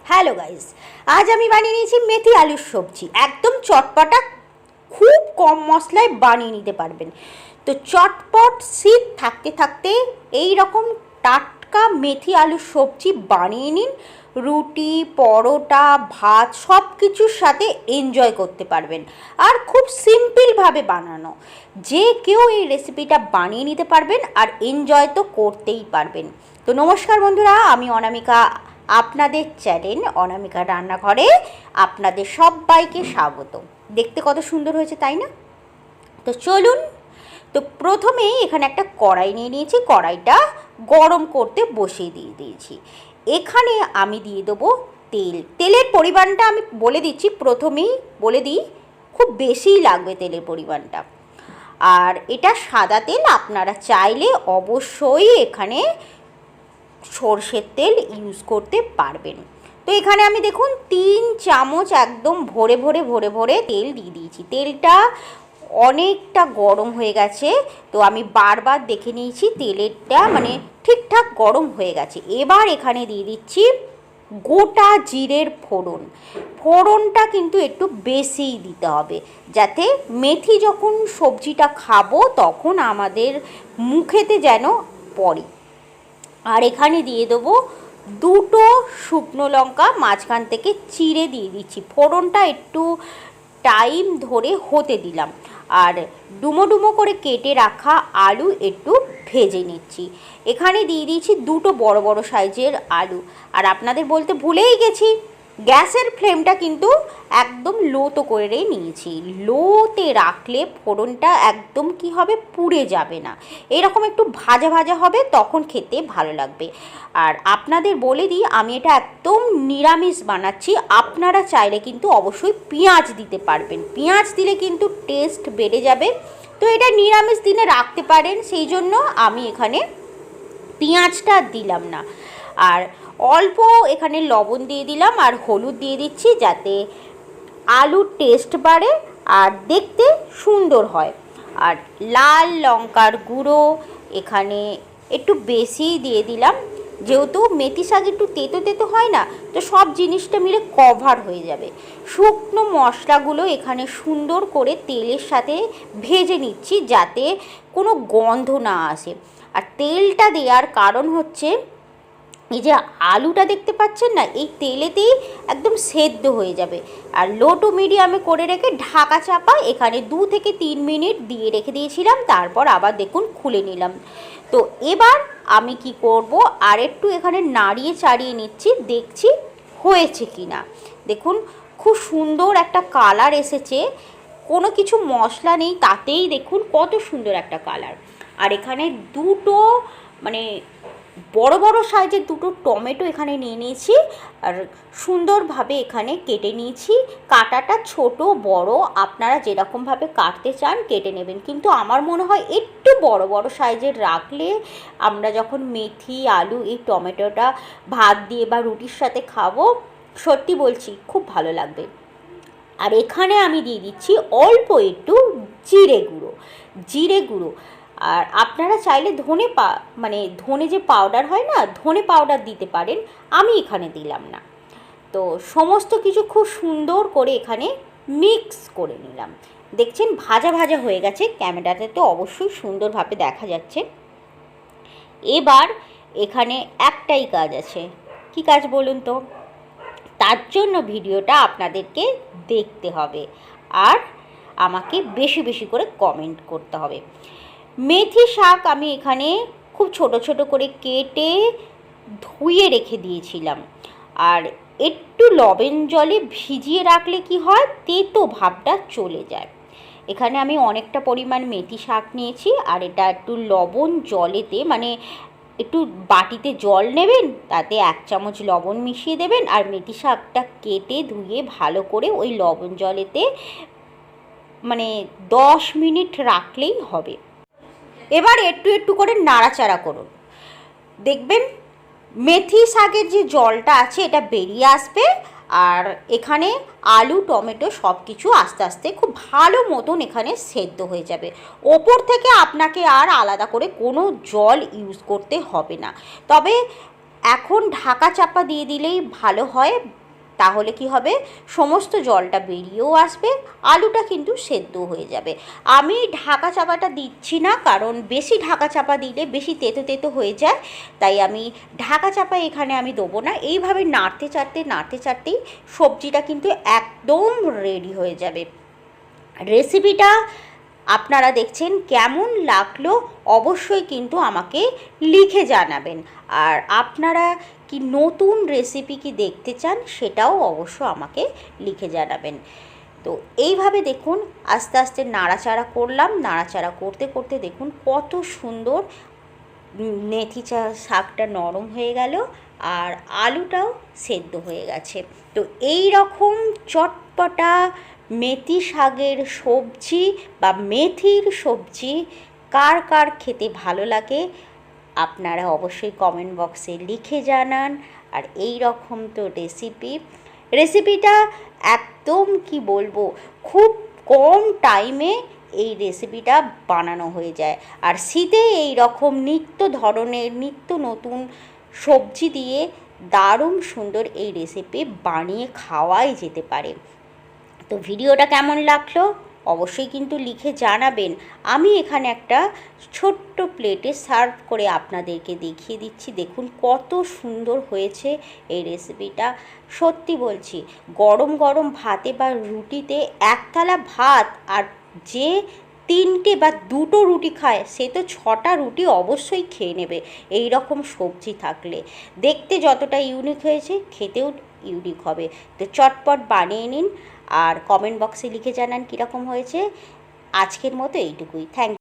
Hello guys, আজ আমি বানিয়ে নিয়েছি মেথি আলুর সবজি। একদম চটপটা, খুব কম মশলায় বানিয়ে নিতে পারবেন। তো চটপট শীত থাকতে থাকতে এই রকম টাটকা মেথি আলুর সবজি বানিয়ে নিন। রুটি, পরোটা, ভাত সব কিছুর সাথে এনজয় করতে পারবেন। আর খুব সিম্পলভাবে বানানো, যে কেউ এই রেসিপিটা বানিয়ে নিতে পারবেন আর এনজয় তো করতেই পারবেন। তো নমস্কার বন্ধুরা, আমি অনামিকা, আপনাদের চ্যানেল অনামিকা রান্নাঘরে আপনাদের সবাইকে স্বাগত। দেখতে কত সুন্দর হয়েছে তাই না? তো চলুন। তো প্রথমেই এখানে একটা কড়াই নিয়ে নিয়েছি, কড়াইটা গরম করতে বসিয়ে দিয়েছি। এখানে আমি দিয়ে দেবো তেল। তেলের পরিমাণটা আমি বলে দিচ্ছি, প্রথমেই বলে দিই, খুব বেশিই লাগবে তেলের পরিমাণটা। আর এটা সাদা তেল, আপনারা চাইলে অবশ্যই এখানে সরষের তেল ইউজ করতে পারবেন। তো এখানে আমি দেখুন 3 চামচ একদম ভরে ভরে ভরে ভরে তেল দিয়ে দিয়েছি। তেলটা অনেকটা গরম হয়ে গেছে, তো আমি বারবার দেখে নিয়েছি তেলেরটা মানে ঠিকঠাক গরম হয়ে গেছে। এবার এখানে দিয়ে দিচ্ছি গোটা জিরের ফোড়ন। ফোড়নটা কিন্তু একটু বেশিই দিতে হবে, যাতে মেথি যখন সবজিটা খাবো তখন আমাদের মুখেতে যেন পড়ে। আর এখানে দিয়ে দেবো 2টো শুকনো লঙ্কা মাঝখান থেকে চিড়ে দিয়ে দিচ্ছি। ফোড়নটা একটু টাইম ধরে হতে দিলাম। আর ডুমো ডুমো করে কেটে রাখা আলু একটু ভেজে নিচ্ছি। এখানে দিয়ে দিয়েছি 2টো বড় বড় সাইজের আলু। আর আপনাদের বলতে ভুলেই গেছি, গ্যাসের ফ্লেমটা কিন্তু একদম লোতে করে নিয়েছি। লোতে রাখলে ফোড়নটা একদম কি হবে, পুড়ে যাবে না, এরকম একটু ভাজা ভাজা হবে, তখন খেতে ভালো লাগবে। আর আপনাদের বলে দিই, আমি এটা একদম নিরামিষ বানাচ্ছি। আপনারা চাইলে কিন্তু অবশ্যই পেঁয়াজ দিতে পারবেন, পেঁয়াজ দিলে কিন্তু টেস্ট বেড়ে যাবে। তো এটা নিরামিষ দিনে রাখতে পারেন, সেই জন্য আমি এখানে পেঁয়াজটা দিলাম না। আর অল্প এখানে লবণ দিয়ে দিলাম আর হলুদ দিয়ে দিচ্ছি, যাতে আলুর টেস্ট বাড়ে আর দেখতে সুন্দর হয়। আর লাল লঙ্কার গুঁড়ো এখানে একটু বেশিই দিয়ে দিলাম, যেহেতু মেথি শাক একটু তেতো তেতো হয় না, তো সব জিনিসটা মিলে কভার হয়ে যাবে। শুকনো মশলাগুলো এখানে সুন্দর করে তেলের সাথে ভেজে নিচ্ছি, যাতে কোনো গন্ধ না আসে। আর তেলটা দেওয়ার কারণ হচ্ছে, এই যে আলুটা দেখতে পাচ্ছেন না, এই তেলেতেই একদম সেদ্ধ হয়ে যাবে। আর লো টু মিডিয়ামে করে রেখে ঢাকা চাপা এখানে 2 থেকে 3 মিনিট দিয়ে রেখে দিয়েছিলাম। তারপর আবার দেখুন খুলে নিলাম। তো এবার আমি কি করব, আর একটু এখানে নাড়িয়ে চাড়িয়ে নিচ্ছি, দেখছি হয়েছে কি না। দেখুন খুব সুন্দর একটা কালার এসেছে, কোনো কিছু মশলা নেই, তাতেই দেখুন কত সুন্দর একটা কালার। আর এখানে 2টো মানে বড় বড় সাইজের 2টো টমেটো এখানে নিয়ে নিয়েছি, আর সুন্দরভাবে এখানে কেটে নিয়েছি। কাটাটা ছোট বড় আপনারা যেরকমভাবে কাটতে চান কেটে নেবেন, কিন্তু আমার মনে হয় একটু বড় বড় সাইজের রাখলে আমরা যখন মেথি আলু এই টমেটোটা ভাত দিয়ে বা রুটির সাথে খাবো, সত্যি বলছি খুব ভালো লাগবে। আর এখানে আমি দিয়ে দিচ্ছি অল্প একটু জিরে গুঁড়ো। জিরে গুঁড়ো আর আপনারা চাইলে ধনে যে পাউডার হয় না, ধনে পাউডার দিতে পারেন, আমি এখানে দিলাম না। তো সমস্ত কিছু খুব সুন্দর করে এখানে মিক্স করে নিলাম। দেখছেন ভাজা ভাজা হয়ে গেছে, ক্যামেরাতে তো অবশ্যই সুন্দরভাবে দেখা যাচ্ছে। এবার এখানে একটাই কাজ আছে, কি কাজ বলুন তো? তার জন্য ভিডিওটা আপনাদেরকে দেখতে হবে আর আমাকে বেশি বেশি করে কমেন্ট করতে হবে। মেথি শাক আমি এখানে খুব ছোট ছোট করে কেটে ধুয়ে রেখে দিয়েছিলাম। আর একটু লবণ জলে ভিজিয়ে রাখলে কি হয়, তেতো ভাবটা চলে যায়। এখানে আমি অনেকটা পরিমাণ মেথি শাক নিয়েছি, আর এটা একটু লবণ জলেতে মানে একটু বাটিতে জল নেবেন, তাতে 1 চামচ লবণ মিশিয়ে দেবেন, আর মেথি শাকটা কেটে ধুয়ে ভালো করে ওই লবণ জলেতে 10 মিনিট রাখলেই হবে। এবার একটু একটু করে নাড়াচাড়া করুন, দেখবেন মেথি শাকের যে জলটা আছে এটা বেরিয়ে আসবে। আর এখানে আলু টমেটো সব কিছু আস্তে আস্তে খুব ভালো মতন এখানে সেদ্ধ হয়ে যাবে। ওপর থেকে আপনাকে আর আলাদা করে কোনো জল ইউজ করতে হবে না। তবে এখন ঢাকা চাপা দিয়ে দিলেই ভালো হয়, তাহলে কি হবে, সমস্ত জলটা বেরিয়েও আসবে, আলুটা কিন্তু সেদ্ধ হয়ে যাবে। আমি ঢাকা চাপাটা দিচ্ছি না, কারণ বেশি ঢাকা চাপা দিলে বেশি তেতো তেতো হয়ে যায়, তাই আমি ঢাকা চাপা এখানে আমি দেবো না। এইভাবে নাড়তে চাড়তেই সবজিটা কিন্তু একদম রেডি হয়ে যাবে। রেসিপিটা আপনারা দেখছেন, কেমন লাগলো অবশ্যই কিন্তু আমাকে লিখে জানাবেন। আর আপনারা কি নতুন রেসিপি কি দেখতে চান সেটাও অবশ্য আমাকে লিখে জানাবেন। তো এইভাবে দেখুন আস্তে আস্তে নাড়াচাড়া করলাম, নাড়াচাড়া করতে করতে দেখুন কত সুন্দর মেথি শাকটা নরম হয়ে গেল আর আলুটাও সেদ্ধ হয়ে গেছে। তো এই রকম চটপটা মেথি শাকের সবজি বা মেথির সবজি কার কার খেতে ভালো লাগে আপনারা অবশ্যই কমেন্ট বক্সে লিখে জানান। আর এই রকম তো রেসিপিটা একদম কি বলবো, খুব কম টাইমে এই রেসিপিটা বানানো হয়ে যায়। আর শীতে এই রকম নিত্য ধরনের নিত্য নতুন সবজি দিয়ে দারুণ সুন্দর এই রেসিপি বানিয়ে খাওয়াই যেতে পারে। তো ভিডিওটা কেমন লাগলো অবশ্যই কিন্তু লিখে জানাবেন। আমি এখানে একটা ছোট্ট প্লেটে সার্ভ করে আপনাদেরকে দেখিয়ে দিচ্ছি। দেখুন কত সুন্দর হয়েছে এই রেসিপিটা। সত্যি বলছি, গরম গরম ভাতে বা রুটিতে একতলা ভাত আর যে 3টে বা 2টো রুটি খায় সে তো 6টা রুটি অবশ্যই খেয়ে নেবে এই রকম সবজি থাকলে। দেখতে যতটা ইউনিক হয়েছে খেতেও ইউনিক হবে। তো চটপট বানিয়ে নিন আর কমেন্ট বক্সে লিখে জানান কীরকম হয়েছে। আজকের মতো এইটুকুই। থ্যাংক